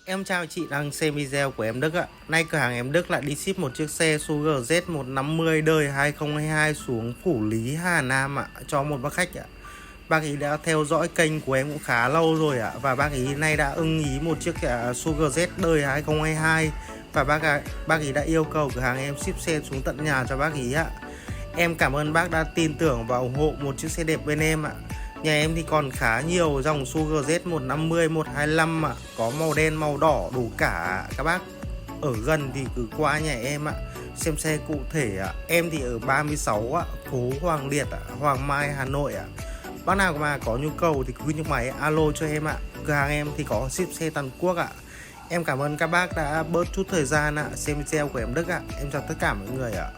Em chào chị đang xem video của em Đức ạ. Nay cửa hàng em Đức lại đi ship một chiếc xe Sugar Z150 đời 2022 xuống Phủ Lý, Hà Nam ạ, cho một bác khách ạ. Bác ý đã theo dõi kênh của em cũng khá lâu rồi ạ, và bác ý nay đã ưng ý một chiếc Sugar Z đời 2022 và bác ý đã yêu cầu cửa hàng em ship xe xuống tận nhà cho bác ý ạ. Em cảm ơn bác đã tin tưởng và ủng hộ một chiếc xe đẹp bên em ạ. Nhà em thì còn khá nhiều dòng Sugar Z 150, 125 ạ, có màu đen, màu đỏ đủ cả. Các bác ở gần thì cứ qua nhà em ạ, xem xe cụ thể ạ. Em thì ở 36 ạ, phố Hoàng Liệt ạ, Hoàng Mai, Hà Nội ạ. Bác nào mà có nhu cầu thì cứ nhấc máy alo cho em ạ. Cửa hàng em thì có ship xe toàn quốc ạ. Em cảm ơn các bác đã bớt chút thời gian ạ xem video của em Đức ạ. Em chào tất cả mọi người ạ.